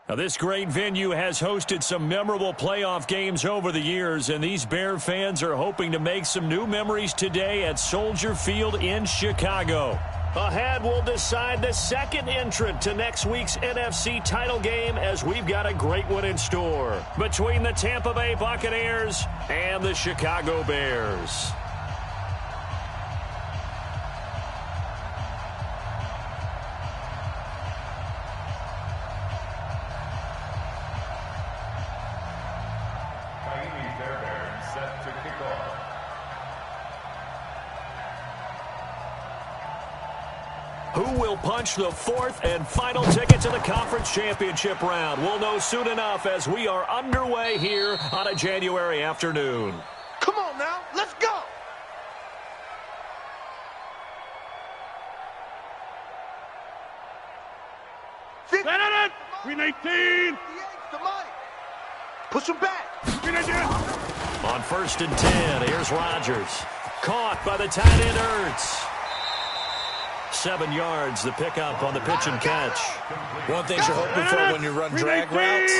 Now, this great venue has hosted some memorable playoff games over the years, and these Bear fans are hoping to make some new memories today at Soldier Field in Chicago. Ahead, we'll decide the second entrant to next week's NFC title game, as we've got a great one in store between the Tampa Bay Buccaneers and the Chicago Bears. Who will punch the fourth and final ticket to the conference championship round? We'll know soon enough as we are underway here on a January afternoon. Come on now, let's go! Green 18! Push him back! On 1st and 10, here's Rodgers. Caught by the tight end Ertz. 7 yards, the pickup on the pitch and catch. One thing you're hoping for when you run drag routes,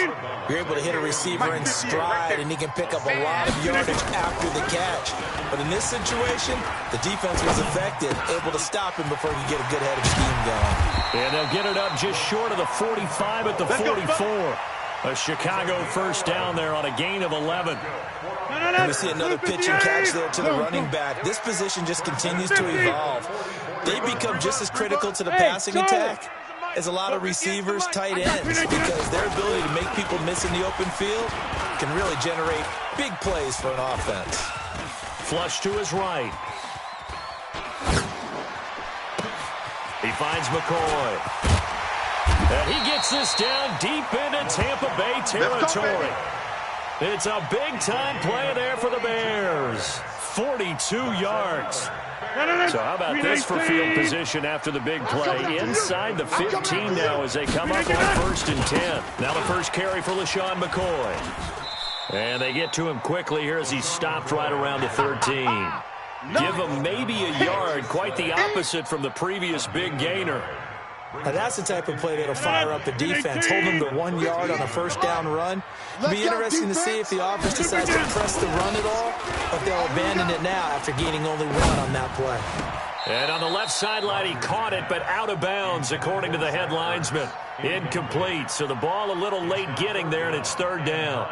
you're able to hit a receiver in stride, and he can pick up a lot of yardage after the catch. But in this situation, the defense was effective, able to stop him before he could get a good head of steam going. And they'll get it up just short of the 45 at the 44. A Chicago first down there on a gain of 11. And we see another pitch and catch there to the running back. This position just continues to evolve. They become just as critical to the passing attack as a lot of receivers, tight ends, because their ability to make people miss in the open field can really generate big plays for an offense. Flush to his right. He finds McCoy. And he gets this down deep into Tampa Bay territory. It's a big-time play there for the Bears. 42 yards. So how about this for field position after the big play? Inside the 15 now as they come up on 1st and 10. Now the first carry for LaShawn McCoy. And they get to him quickly here as he stopped right around the 13. Give him maybe a yard, quite the opposite from the previous big gainer. Now that's the type of play that'll fire up the defense. Hold them to 1 yard on a first down run. It'll be interesting to see if the offense decides to press the run at all, or if they'll abandon it now after gaining only 1 on that play. And on the left sideline, he caught it, but out of bounds, according to the head linesman. Incomplete, so the ball a little late getting there, and it's 3rd down.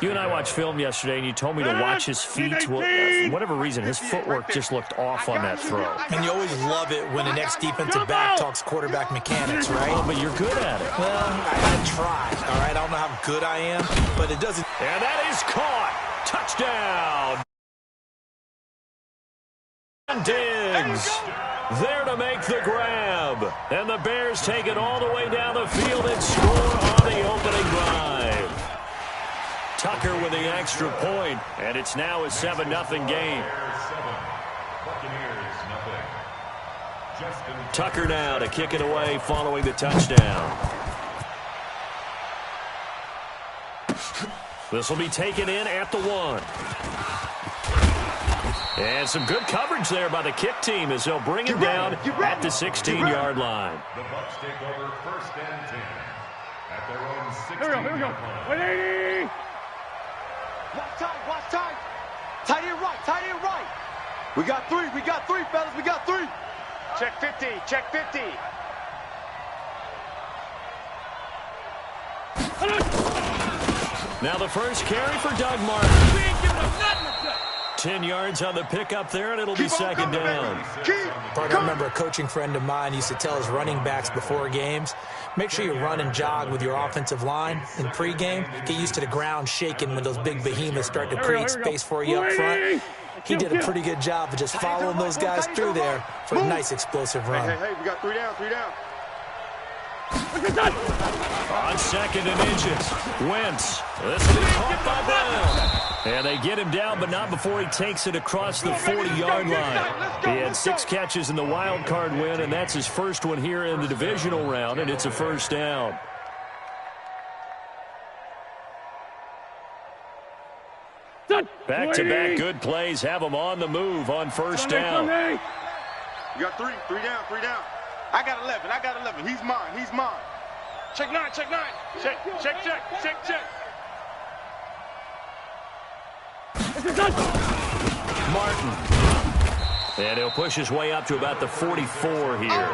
You and I watched film yesterday, and you told me to watch his feet. Well, for whatever reason, his footwork just looked off on that throw. And you always love it when the next defensive back talks quarterback mechanics, right? Oh, but you're good at it. Well, I try, all right? I don't know how good I am, but it doesn't. And that is caught. Touchdown. Diggs there to make the grab. And the Bears take it all the way down the field and score on the opening drive. Tucker with the extra point, and it's now a 7-0 game. Tucker now to kick it away following the touchdown. This will be taken in at the 1. And some good coverage there by the kick team as they'll bring him down at the 16-yard line. The Bucs take over 1st and 10 at their own 16. Here we go. 180. Watch time. Tight end right. We got 3, fellas, we got 3. Check 50, check 50. Now the first carry for Doug Martin. 10 yards on the pickup there, and it'll be 2nd down. I remember a coaching friend of mine used to tell his running backs before games, make sure you run and jog with your offensive line in pregame. Get used to the ground shaking when those big behemoths start to create space for you up front. He did a pretty good job of just following those guys through there for a nice explosive run. Hey, we got 3 down. On 2nd and inches, Wentz. This will be caught by Brown. And they get him down, but not before he takes it across the 40-yard line. He had 6 catches in the wild card win, and that's his first one here in the divisional round, and it's a first down. Back-to-back good plays have him on the move on first down. You got 3 down. I got 11. He's mine. Check 9, check 9. Check. Martin. And he'll push his way up to about the 44 here.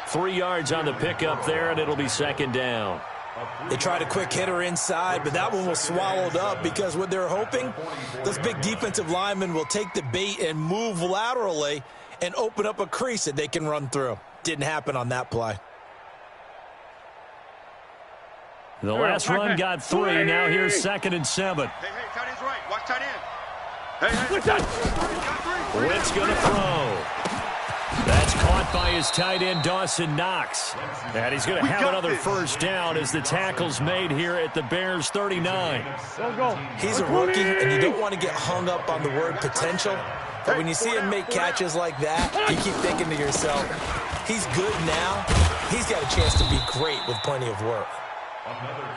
3 yards on the pickup there, and it'll be second down. They tried a quick hitter inside, but that one was swallowed up because what they're hoping, those big defensive linemen will take the bait and move laterally and open up a crease that they can run through. Didn't happen on that play. The last run got 3. Now here's 2nd and 7. Hey, tight end's right. Watch tight end. Hey. Wentz going to throw. That's caught by his tight end, Dawson Knox. And he's going to have another first down as the tackle's made here at the Bears' 39. Go. He's a rookie, and you don't want to get hung up on the word potential. But when you see him make catches like that, you keep thinking to yourself, he's good now. He's got a chance to be great with plenty of work.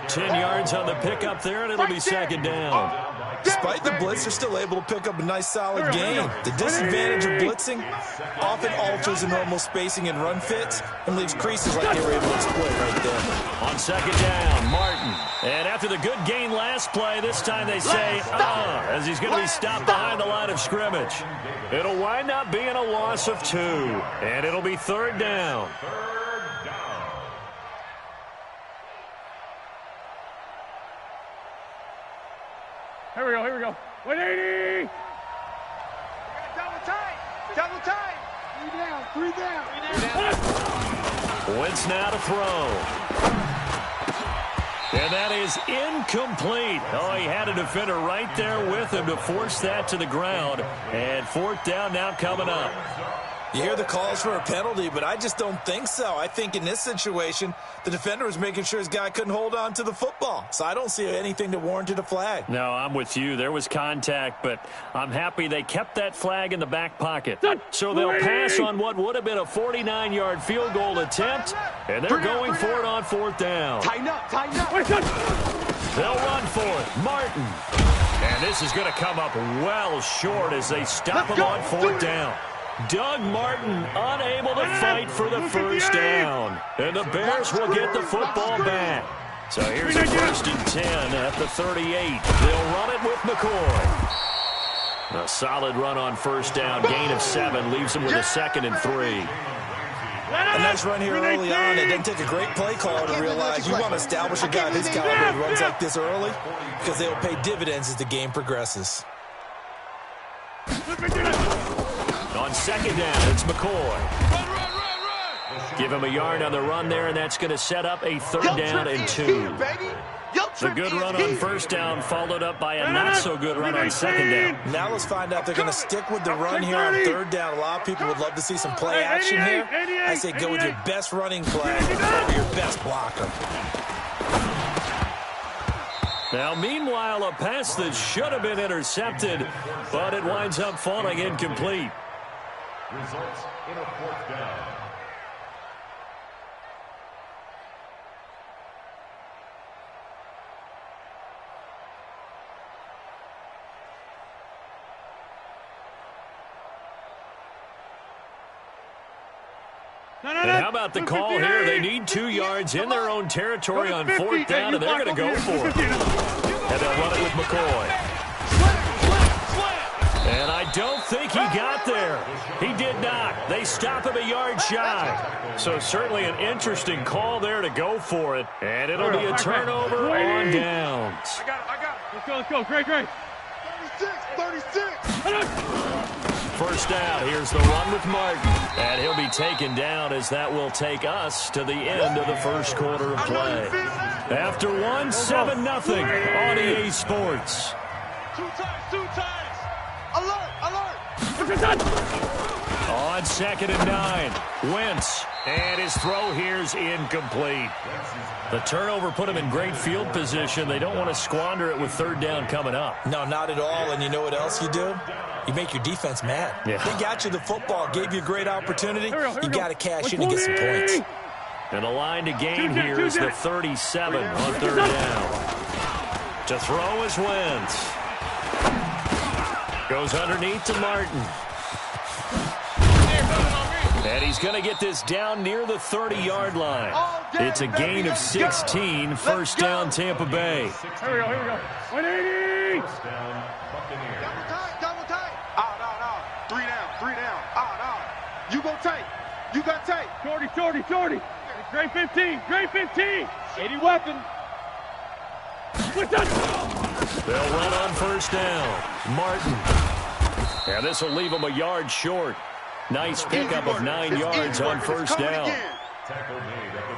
10 yards on the pickup there, and it'll be second down. Despite the blitz, they're still able to pick up a nice, solid gain. The disadvantage of blitzing often alters the normal spacing and run fits and leaves creases like they were able to exploit right there. On second down, Martin. And after the good gain last play, this time they say, as he's going to be stopped behind the line of scrimmage. It'll wind up being a loss of 2, and it'll be third down. Here we go. 180! Double tight. 3 down. Wentz now to throw. And that is incomplete. Oh, he had a defender right there with him to force that to the ground. And 4th down now coming up. You hear the calls for a penalty, but I just don't think so. I think in this situation, the defender was making sure his guy couldn't hold on to the football. So I don't see anything that warranted a flag. No, I'm with you. There was contact, but I'm happy they kept that flag in the back pocket. So they'll pass on what would have been a 49-yard field goal attempt, and they're going for it on 4th down. Tighten up. They'll run for it. Martin. And this is going to come up well short as they stop him on 4th down. Doug Martin unable to fight for the first down. And the Bears will get the football back. So here's a 1st and 10 at the 38. They'll run it with McCoy. A solid run on first down. Gain of 7 leaves them with a 2nd and 3. A nice run here early on. It doesn't take a great play caller to realize you want to establish a guy this caliber who runs like this early because they will pay dividends as the game progresses. On second down, it's McCoy. Give him a yard on the run there, and that's going to set up a 3rd down and 2. The good run on first down followed up by a not-so-good run on second down. Now let's find out if they're going to stick with the run here on 3rd down. A lot of people would love to see some play action here. I say go with your best running play over your best blocker. Now, meanwhile, a pass that should have been intercepted, but it winds up falling incomplete. Results in a 4th down. And how about the call here? They need 2 yards in their own territory on 4th down, and they're going to go for it. And they'll run it with McCoy. And I don't think he got there. He did not. They stop him a yard shy. So certainly an interesting call there to go for it. And it'll be a turnover on downs. I got it. Let's go. Great. 36. First down. Here's the run with Martin. And he'll be taken down as that will take us to the end of the first quarter of play. After 1, 7-0 on EA Sports. Two times. Alert. On 2nd and 9, Wentz. And his throw here's incomplete. The turnover put him in great field position. They don't want to squander it with 3rd down coming up. No, not at all. And you know what else you do? You make your defense mad. Yeah. They got you the football, gave you a great opportunity. You got to cash in and get some points. And the line to gain here is the 37 on 3rd down. To throw is Wentz. Goes underneath to Martin. And he's going to get this down near the 30-yard line. It's a gain of 16, first down Tampa Bay. Here we go, here we go. 180! First down, Buccaneers. Double tight. No. 3 down. No. You go tight. You got tight. Shorty. Great 15, great 15. 80 weapon. What's that? They'll run on first down. Martin. And this will leave him a yard short. Nice pickup of 9 yards on first down.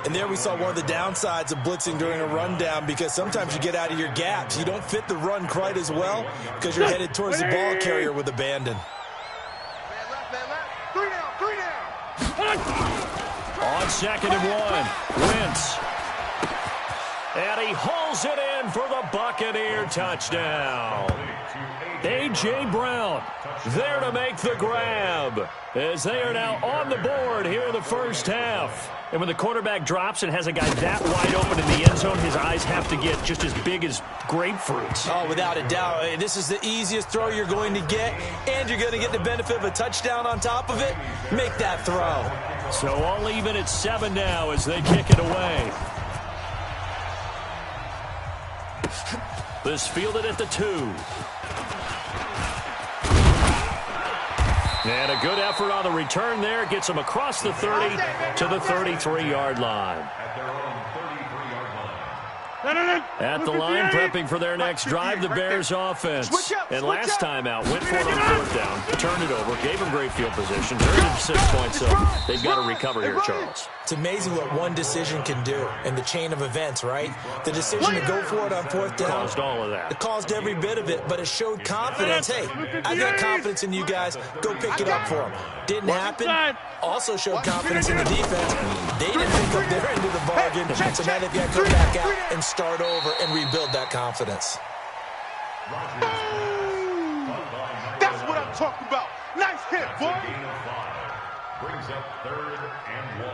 And there we saw one of the downsides of blitzing during a rundown, because sometimes you get out of your gaps. You don't fit the run quite as well because you're headed towards the ball carrier with abandon. Man left. 3 down. On 2nd and 1, Wentz. And he hauls it in for the Buccaneer touchdown. A.J. Brown there to make the grab as they are now on the board here in the first half. And when the quarterback drops and has a guy that wide open in the end zone, his eyes have to get just as big as grapefruits. Oh, without a doubt. This is the easiest throw you're going to get, and you're going to get the benefit of a touchdown on top of it. Make that throw. So all even at 7 now as they kick it away. This fielded at the 2. And a good effort on the return there. Gets them across the 30 to the 33-yard line. At their own 33-yard line. At the line, prepping for their next drive, the Bears offense. And last time out, went for it on 4th down, turned it over, gave them great field position, turned it to 6 points, so they've got to recover here, Charles. It's amazing what one decision can do in the chain of events, right? The decision to go for it on 4th down. Caused all of that. It caused every bit of it, but it showed confidence. Hey, I got confidence in you guys. Go pick it up for them. Didn't happen. Also showed confidence in the defense. They didn't pick up their end of the bargain, so now they've got to come back out and start over and rebuild that confidence. That's what I'm talking about. Nice hit, boy. Gain of 5. Brings up 3rd and 1.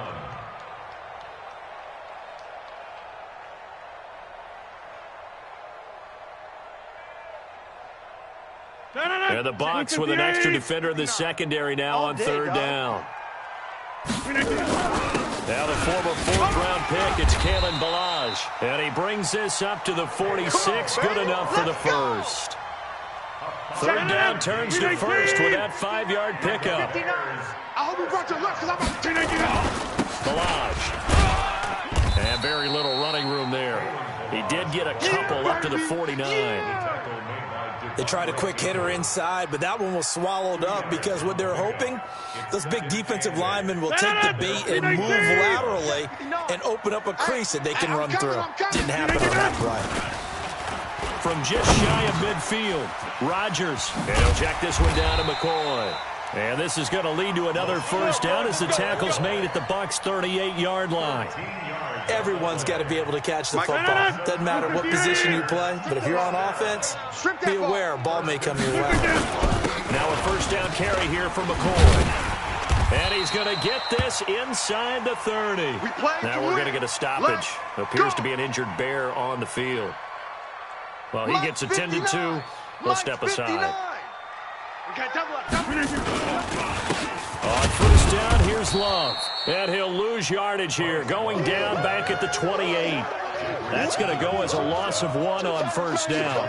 And the Bucs with an extra defender in the secondary now on 3rd down. Now the former 4th-round pick, it's Kalen Ballage. And he brings this up to the 46, good enough for the first. 3rd down turns to first with that 5-yard pickup. I hope you brought your luck, because I'm about to take it. Ballage. And very little running room there. He did get a couple up to the 49. They tried a quick hitter inside, but that one was swallowed up because what they're hoping, those big defensive linemen will take the bait and move laterally and open up a crease that they can run through. Didn't happen on that play. From just shy of midfield, Rodgers. And he'll jack this one down to McCoy. And this is going to lead to another first down as the tackle's made at the Bucs' 38-yard line. Everyone's got to be able to catch the football. Doesn't matter what position you play, but if you're on offense, be aware, ball may come your way. Now a first down carry here from McCoy. And he's going to get this inside the 30. Now we're going to get a stoppage. Appears to be an injured Bear on the field. Well, he gets attended to. We'll step aside. On first down, here's Love. And he'll lose yardage here, going down back at the 28. That's going to go as a loss of 1 on first down.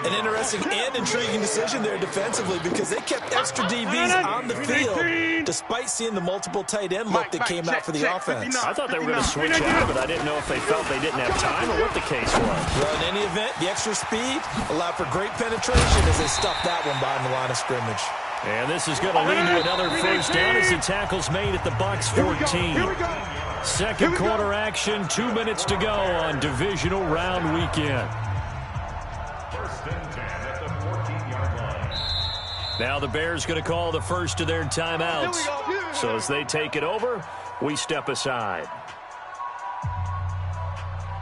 An interesting and intriguing decision there defensively, because they kept extra DBs on the field despite seeing the multiple tight end look that came out for the offense. I thought they were going to switch out, but I didn't know if they felt they didn't have time or what the case was. Well, in any event, the extra speed allowed for great penetration as they stuffed that one behind the line of scrimmage. And this is going to lead to another first down as the tackle's made at the Bucs' 14. Second quarter action, 2 minutes to go on Divisional Round Weekend. First and 10 at the 14-yard line. Now the Bears going to call the first of their timeouts. So as they take it over, we step aside.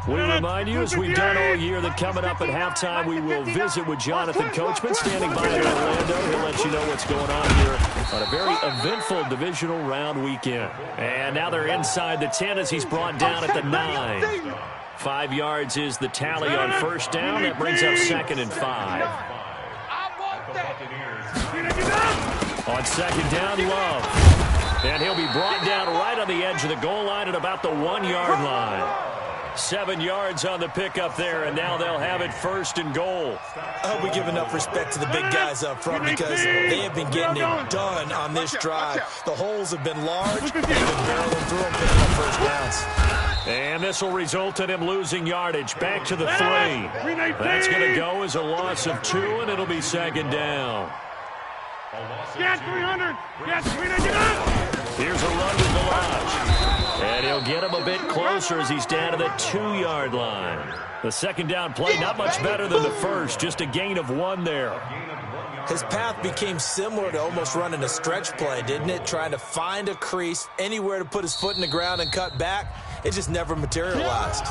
We remind you, as we've done all year, that coming up at halftime, we will visit with Jonathan Coachman standing by in Orlando. He'll let you know what's going on here on a very eventful divisional round weekend. And now they're inside the 10 as he's brought down at the 9. 5 yards is the tally on first down. That brings up 2nd and 5. On second down, Love. And he'll be brought down right on the edge of the goal line at about the 1-yard line. 7 yards on the pickup there, and now they'll have it 1st and goal. I hope we give enough respect to the big guys up front because they have been getting it done on this drive. The holes have been large. They've been barreling through them, picking up first downs. And this will result in him losing yardage. Back to the 3. That's going to go as a loss of 2, and it'll be 2nd down. Get 300. Get 300. Here's a run to Galage. And he'll get him a bit closer as he's down to the 2-yard line. The 2nd down play, not much better than the first, just a gain of 1 there. His path became similar to almost running a stretch play, didn't it? Trying to find a crease, anywhere to put his foot in the ground and cut back. It just never materialized.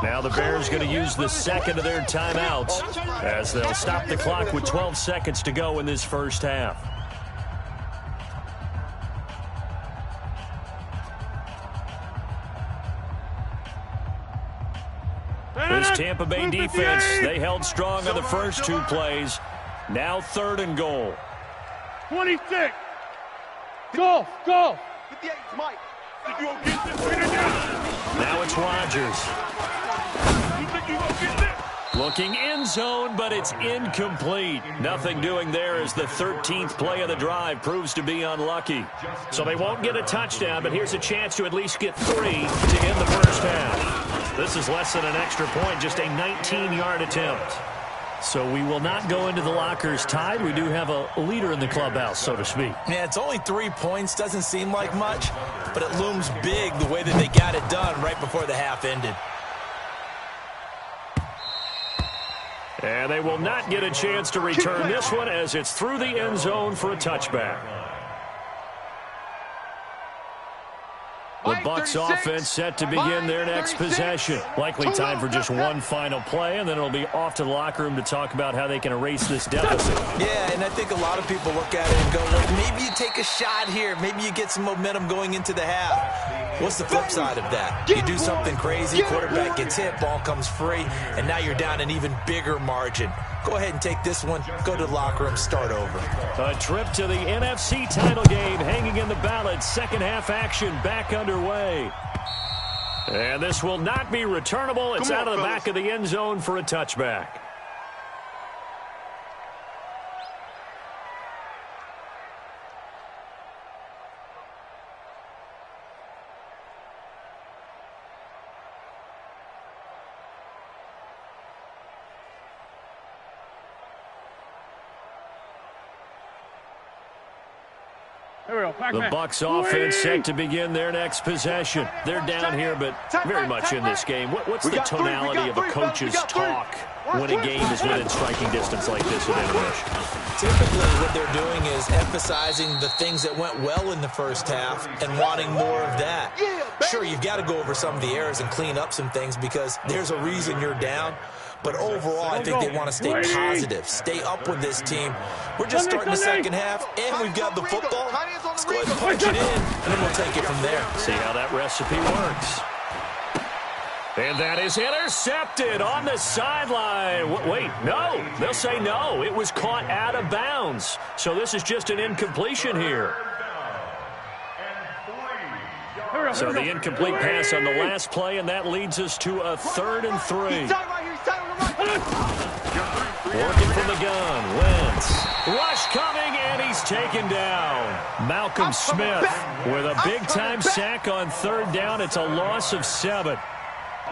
Now the Bears going to use the 2nd of their timeouts as they'll stop the clock with 12 seconds to go in this first half. This Tampa Bay defense, they held strong on the first 2 plays. Now 3rd and goal. 26. Go, go. 58, Mike. Now it's Rodgers. Looking end zone, but it's incomplete. Nothing doing there as the 13th play of the drive proves to be unlucky. So they won't get a touchdown, but here's a chance to at least get 3 to end the first half. This is less than an extra point, just a 19-yard attempt. So we will not go into the lockers tied. We do have a leader in the clubhouse, so to speak. Yeah, it's only 3 points. Doesn't seem like much, but it looms big the way that they got it done right before the half ended. And they will not get a chance to return this one as it's through the end zone for a touchback. The Bucs offense set to begin their next possession. Likely time for just one final play, and then it'll be off to the locker room to talk about how they can erase this deficit. Yeah, and I think a lot of people look at it and go, well, maybe you take a shot here. Maybe you get some momentum going into the half. What's the flip side of that? You do something crazy, quarterback gets hit, ball comes free, and now you're down an even bigger margin. Go ahead and take this one, go to the locker room, start over. A trip to the NFC title game hanging in the balance. Second half action back underway. And this will not be returnable. It's out of the back of the end zone for a touchback. The Bucs offense set to begin their next possession. They're down here, but very much in this game. What's the tonality of a coach's talk when a game is within striking distance like this at intermission? Typically, what they're doing is emphasizing the things that went well in the first half and wanting more of that. Sure, you've got to go over some of the errors and clean up some things because there's a reason you're down. But overall, I think they want to stay positive, stay up with this team. We're just starting the second half, and we've got the football. Let's go ahead and punch it in, and then we'll take it from there. See how that recipe works. And that is intercepted on the sideline. Wait, no. They'll say no. It was caught out of bounds. So this is just an incompletion here. So the incomplete pass on the last play, and that leads us to a 3rd and 3. Working from the gun, Wentz. Rush coming, and he's taken down. Malcolm Smith with a big-time sack on 3rd down. It's a loss of 7.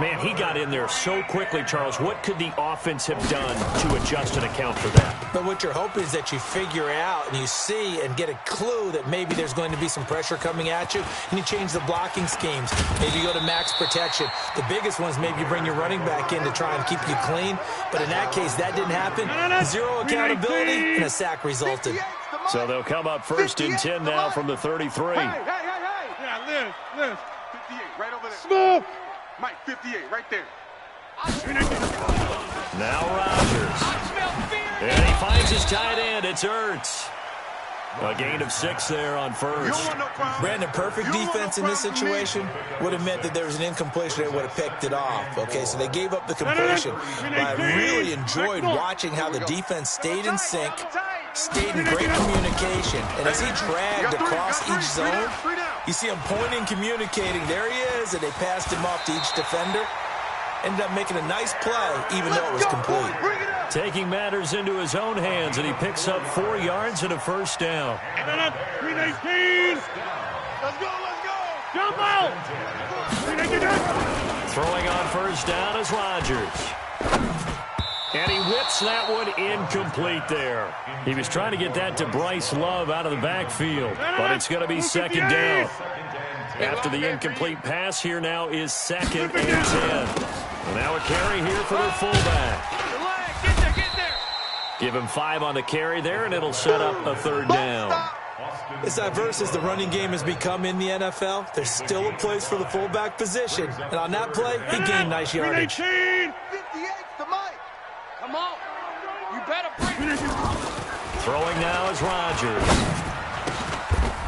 Man, he got in there so quickly, Charles. What could the offense have done to adjust and account for that? But what you're hoping is that you figure out and you see and get a clue that maybe there's going to be some pressure coming at you, and you change the blocking schemes. Maybe you go to max protection. The biggest one is maybe you bring your running back in to try and keep you clean. But in that case, that didn't happen. Zero accountability, and a sack resulted. So they'll come up 1st and 10 now from the 33. Yeah, Liz. 58, right over there. Smooth. Mike, 58, right there. Now Rodgers. And he finds his tight end. It's Ertz. A gain of 6 there on 1st. Brandon, perfect defense in this situation would have meant that there was an incompletion. They would have picked it off. Okay, so they gave up the completion. But I really enjoyed watching how the defense stayed in sync, stayed in great communication. And as he dragged across each zone, you see him pointing, communicating. There he is, and they passed him off to each defender. Ended up making a nice play, even though it was complete. Taking matters into his own hands, and he picks up 4 yards and a first down. 319. Let's go. Jump out. 319. Throwing on first down is Rodgers. And he whips that one incomplete there. He was trying to get that to Bryce Love out of the backfield, but it's going to be second down. After the incomplete pass, here now is 2nd and 10. And now a carry here for their fullback. Get there. Give him 5 on the carry there, and it'll set up a 3rd down. As diverse as the running game has become in the NFL, there's still a place for the fullback position. And on that play, he gained nice yardage. 319. 58 to Mike. Come on. You better bring it. Throwing now is Rodgers.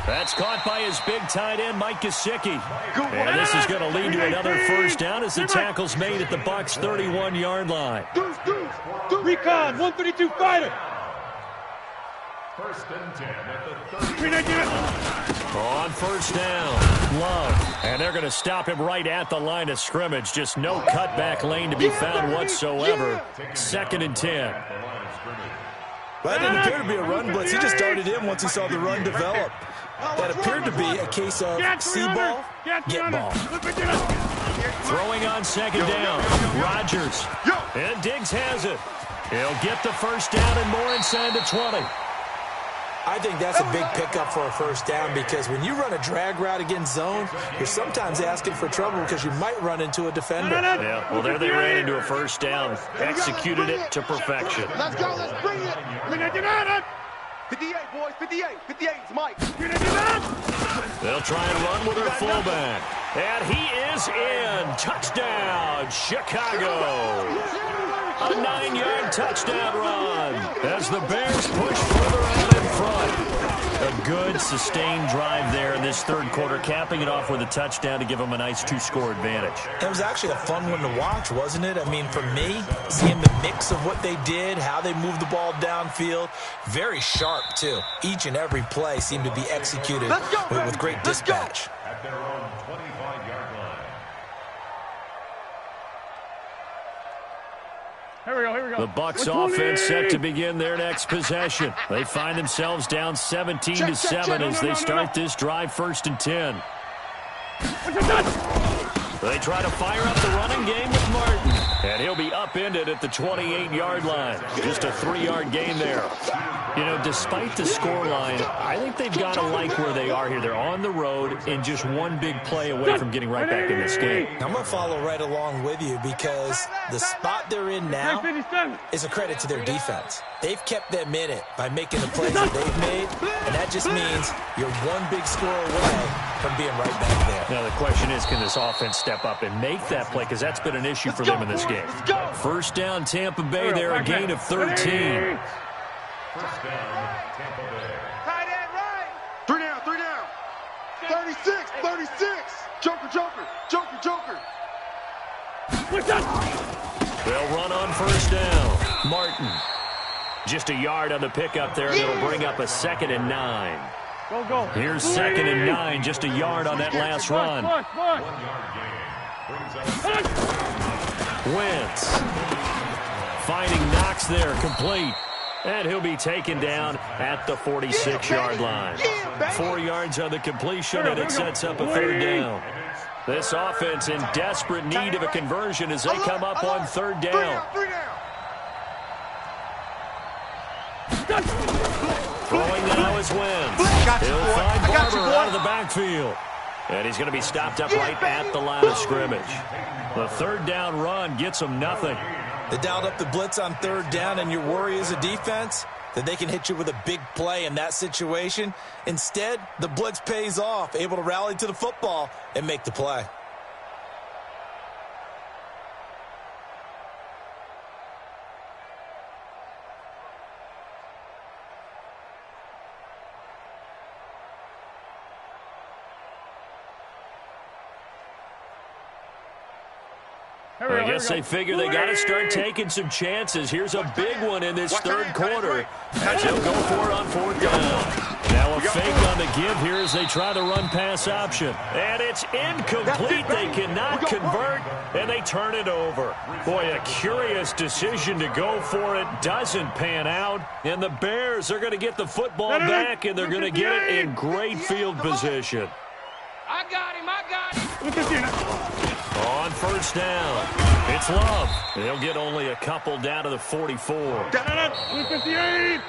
That's caught by his big tight end, Mike Gesicki. And this is going to lead to another first down as the tackle's made at the Bucs' 31-yard line. Recon, 132 fighter. 1st and 10 at the 30. 319. On first down, Love. And they're going to stop him right at the line of scrimmage. Just no cutback lane to be found whatsoever. 2nd and 10. Well, that didn't appear to be a run blitz. He just darted in once he saw the run develop. That appeared to be a case of see ball, get ball. Throwing on 2nd down, Rodgers. And Diggs has it. He'll get the first down and more inside the 20. I think that's a big pickup for a first down because when you run a drag route against zone, you're sometimes asking for trouble because you might run into a defender. Yeah, well, there they ran into a first down. Executed it to perfection. Let's go. Let's bring it. 58, boys. 58. 58 is Mike. They'll try and run with their fullback. And he is in. Touchdown, Chicago. A 9-yard touchdown run as the Bears push further out in front. A good, sustained drive there in this 3rd quarter, capping it off with a touchdown to give them a nice 2-score advantage. It was actually a fun one to watch, wasn't it? I mean, for me, seeing the mix of what they did, how they moved the ball downfield, very sharp, too. Each and every play seemed to be executed with great dispatch. At their own 25-yard line. Here we go. The Bucs offense set to begin their next possession. They find themselves down 17-7 as they start this drive 1st and 10. They try to fire up the running game with Martin. And he'll be upended at the 28-yard line. Just a 3-yard gain there. You know, despite the scoreline, I think they've got to like where they are here. They're on the road and just one big play away from getting right back in this game. I'm going to follow right along with you because the spot they're in now is a credit to their defense. They've kept them in it by making the plays that they've made, and that just means you're one big score away from being right back there. Now, the question is, can this offense step up and make that play? Because that's been an issue for them in this game. First down, Tampa Bay there, a gain of 13. First down, Tampa Bay. Tight end right. 3 down. 36. Joker. They'll run on first down. Martin. Just a yard on the pickup there, and it'll bring up a 2nd and 9. Go. Here's 2nd and 9, just a yard on that last run. 1-yard gain. Brings up Wentz. Finding Knox there, complete. And he'll be taken down at the 46-yard line. 4 yards on the completion, and it sets up a 3rd down. This offense in desperate need of a conversion as they come up on 3rd down. 3 down. Throwing now is Wentz. He'll find Barber out of the backfield. And he's going to be stopped up right at the line of scrimmage. The 3rd down run gets him nothing. They dialed up the blitz on 3rd down, and your worry as a defense that they can hit you with a big play in that situation. Instead, the blitz pays off, able to rally to the football and make the play. I guess they figure they got to start taking some chances. Here's a big one in this third quarter. As they'll go for it on fourth down. Now a fake on the give here as they try the run-pass option. And it's incomplete. They cannot convert, and they turn it over. Boy, a curious decision to go for it. Doesn't pan out. And the Bears are going to get the football back, and they're going to get it in great field position. I got him. On first down, it's Love. They'll get only a couple down to the 44. 58.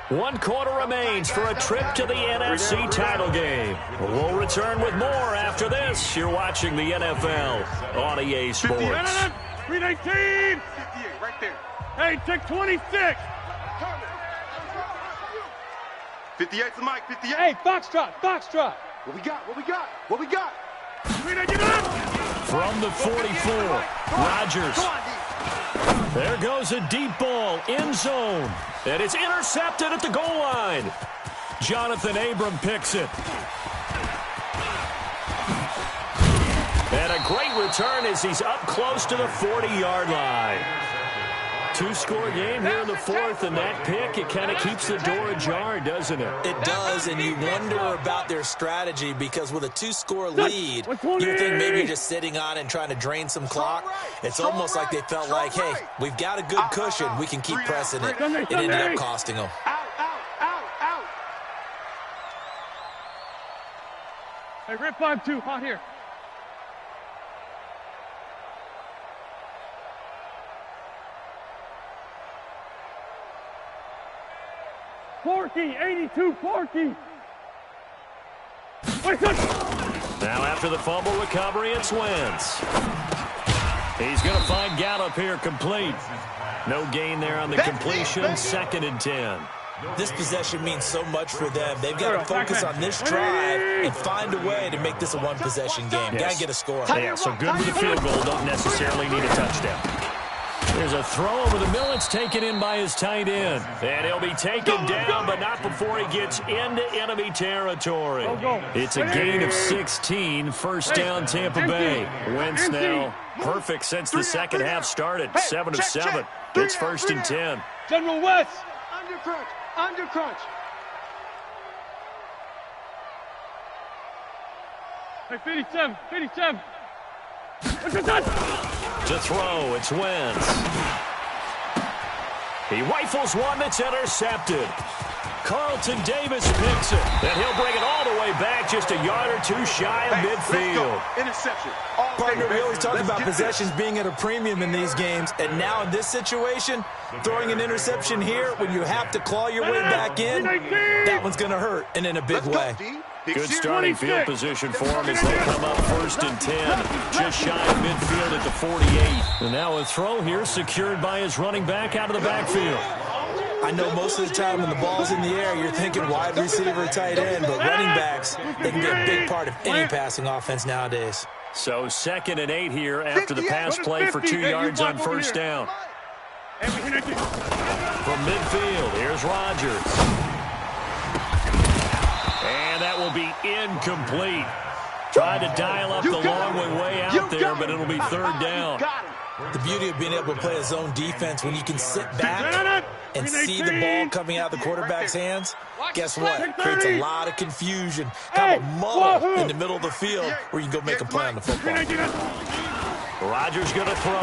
1 quarter remains for a trip to the NFC title game. We'll return with more after this. You're watching the NFL on EA Sports. 319. 58, right there. Hey, take 26. 58's the mic, 58. Hey, foxtrot. What we got? 399. From the 44, Rodgers. There goes a deep ball, end zone. And it's intercepted at the goal line. Jonathan Abram picks it. And a great return as he's up close to the 40-yard line. 2-score game here in the fourth, and that pick, it kind of keeps the door ajar, doesn't it? It does, and you wonder about their strategy because with a 2-score lead, you think maybe you're just sitting on it and trying to drain some clock. It's almost like they felt like, hey, we've got a good cushion. We can keep pressing it. It ended up costing them. Out. Hey, rip 5-2, hot here. Forky, 82, Forky. Now after the fumble recovery, it's Wentz. He's going to find Gallup here complete. No gain there on the completion, 2nd and 10. This possession means so much for them. They've got to focus on this drive and find a way to make this a one-possession game. Yes. Got to get a score. Yeah, so good with the field goal. Don't necessarily need a touchdown. There's a throw over the middle. It's taken in by his tight end. And he'll be taken down, but not before he gets into enemy territory. It's a gain of 16. First down, Tampa Bay. Wentz now perfect since the second half started. 7 of 7. It's 1st and 10. General West. Under crunch. Hey, 57. To throw, it's Wentz. He rifles one that's intercepted. Carlton Davis picks it, and he'll bring it all the way back just a yard or two shy of midfield. Interception. Partner, we always talk about possessions being at a premium in these games, and now in this situation, throwing an interception here when you have to claw your way back in, that one's going to hurt, and in a big way. Good starting field position for him as they come up 1st and 10. Just shy of midfield at the 48. And now a throw here secured by his running back out of the backfield. I know most of the time when the ball's in the air, you're thinking wide receiver, tight end, but running backs, they can be a big part of any passing offense nowadays. So 2nd and 8 here after the pass play for 2 yards on first down. From midfield, here's Rodgers. And that will be incomplete. Tried to dial up the long one way out there, but it'll be 3rd down. The beauty of being able to play a zone defense when you can sit back and see the ball coming out of the quarterback's hands, guess what? Creates a lot of confusion. Kind of a muddle in the middle of the field where you can go make a play on the football. Rodgers going to throw.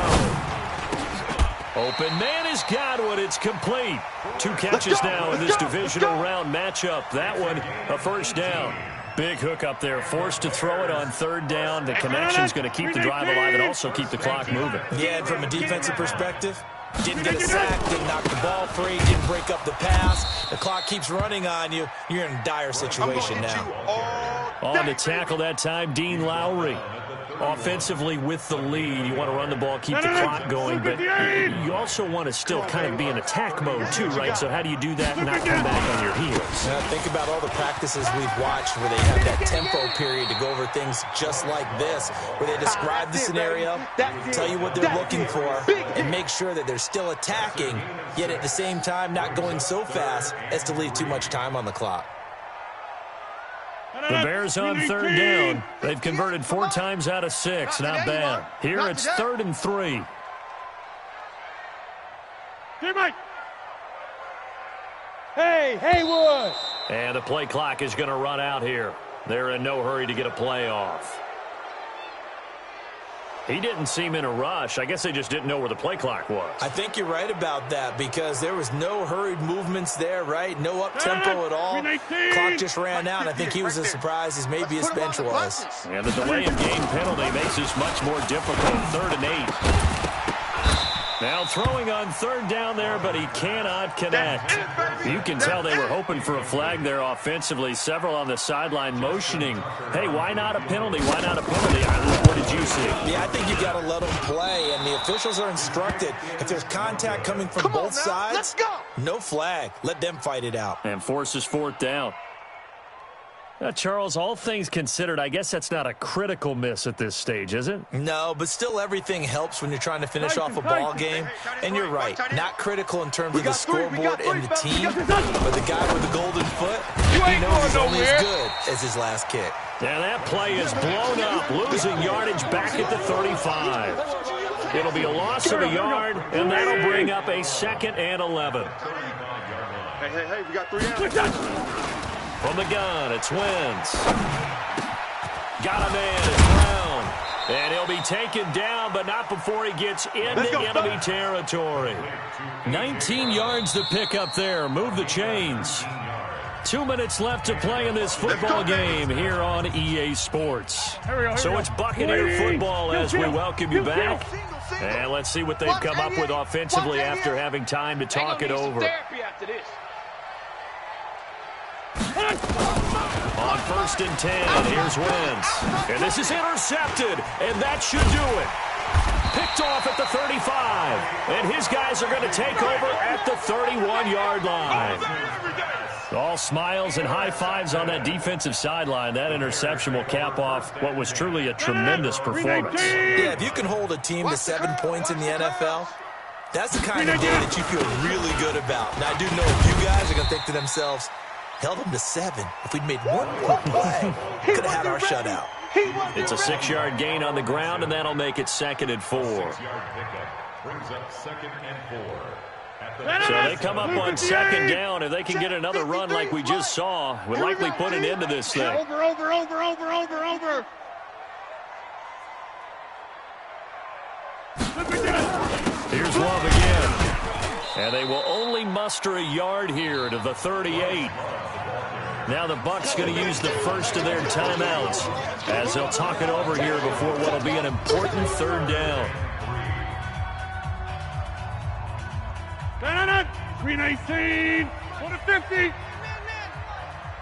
Open man has got one. It's complete. 2 catches now in this divisional round matchup. That one, a first down. Big hook up there. Forced to throw it on 3rd down. The connection's going to keep the drive alive and also keep the clock moving. Yeah, and from a defensive perspective, didn't get a sack, didn't knock the ball free, didn't break up the pass. The clock keeps running on you. You're in a dire situation now. On to tackle that time, Dean Lowry. Offensively with the lead, you want to run the ball, keep the clock going, but you also want to still kind of be in attack mode too, right? So how do you do that and not come back on your heels? Now think about all the practices we've watched where they have that tempo period to go over things just like this, where they describe the scenario, tell you what they're looking for, and make sure that they're still attacking, yet at the same time not going so fast as to leave too much time on the clock. The Bears on third down. They've converted 4 times out of 6. Not bad. Here it's 3rd and 3. Mike. Hey, Haywood. And the play clock is going to run out here. They're in no hurry to get a play off. He didn't seem in a rush. I guess they just didn't know where the play clock was. I think you're right about that because there was no hurried movements there, right? No up-tempo at all. Clock just ran out. I think he was as surprised as maybe his bench was. And the delay of game penalty makes this much more difficult. 3rd and 8. Now throwing on 3rd down there, but he cannot connect. You can tell they were hoping for a flag there offensively. Several on the sideline motioning, hey, why not a penalty? Why not a penalty? What did you see? Yeah, I think you got to let them play, and the officials are instructed. If there's contact coming from both sides, no flag. Let them fight it out. And forces 4th down. Charles, all things considered, I guess that's not a critical miss at this stage, is it? No, but still everything helps when you're trying to finish off a ball game. And you're right, not critical in terms of the scoreboard and the team, but the guy with the golden foot, he knows he's only as good as his last kick. And that play is blown up, losing yardage back at the 35. It'll be a loss of a yard, and that'll bring up a 2nd and 11. Hey, we got 3 out. From the gun, it's Wentz. Got a man, it's Brown. And he'll be taken down, but not before he gets into enemy territory. 19 yards to pick up there. Move the chains. 2 minutes left to play in this football game here on EA Sports. So it's Buccaneer football as we welcome you back. And let's see what they've come up with offensively after having time to talk it over. On 1st and 10, here's Wentz. And this is intercepted, and that should do it. Picked off at the 35, and his guys are going to take over at the 31-yard line. All smiles and high fives on that defensive sideline. That interception will cap off what was truly a tremendous performance. Yeah, if you can hold a team to 7 points in the NFL, that's the kind of day that you feel really good about. Now, I do know a few guys are going to think to themselves, held them to 7. If we'd made 1 more play, could have had our shutout. It's a 6-yard gain on the ground, and that'll make it 2nd and 4. So they come up on 2nd down. If they can get another run like we just saw, would likely put an end to this thing. Over. Here's Love again. And they will only muster a yard here to the 38. Now the Bucs going to use the first of their timeouts as they'll talk it over here before what will be an important 3rd down. 319. 150.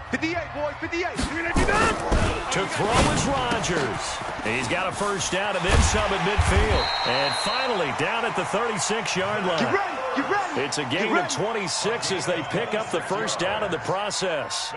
58, boys, 58. To throw is Rodgers. He's got a first down and then some at midfield. And finally down at the 36-yard line. Get ready. It's a gain of 26 as they pick up the first down in the process.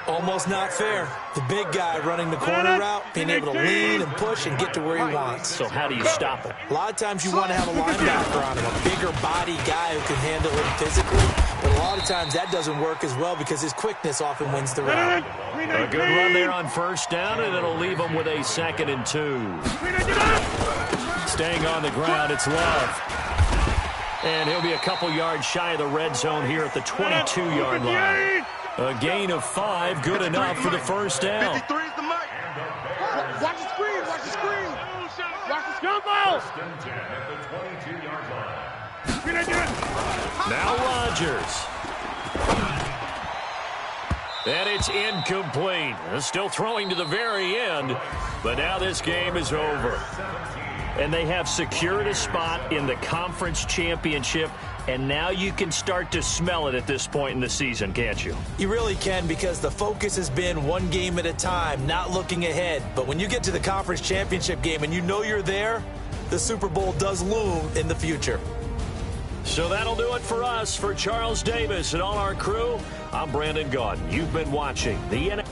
Almost not fair. The big guy running the corner route, being able to lean and push and get to where he wants. So how do you stop it? A lot of times you want to have a linebacker on him, a bigger body guy who can handle him physically. But a lot of times that doesn't work as well because his quickness often wins the route. A good run there on first down, and it'll leave them with a 2nd and 2. Staying on the ground, it's Love. And he'll be a couple yards shy of the red zone here at the 22-yard line. A gain of 5, good enough for the first down. 53 is the mark. Watch the screen. Watch the jumbo. Now Rodgers. And it's incomplete. Still throwing to the very end, but now this game is over. And they have secured a spot in the conference championship, and now you can start to smell it at this point in the season, can't you? You really can, because the focus has been one game at a time, not looking ahead. But when you get to the conference championship game and you know you're there, the Super Bowl does loom in the future. So that'll do it for us. For Charles Davis and all our crew, I'm Brandon Gaudin. You've been watching the NFL.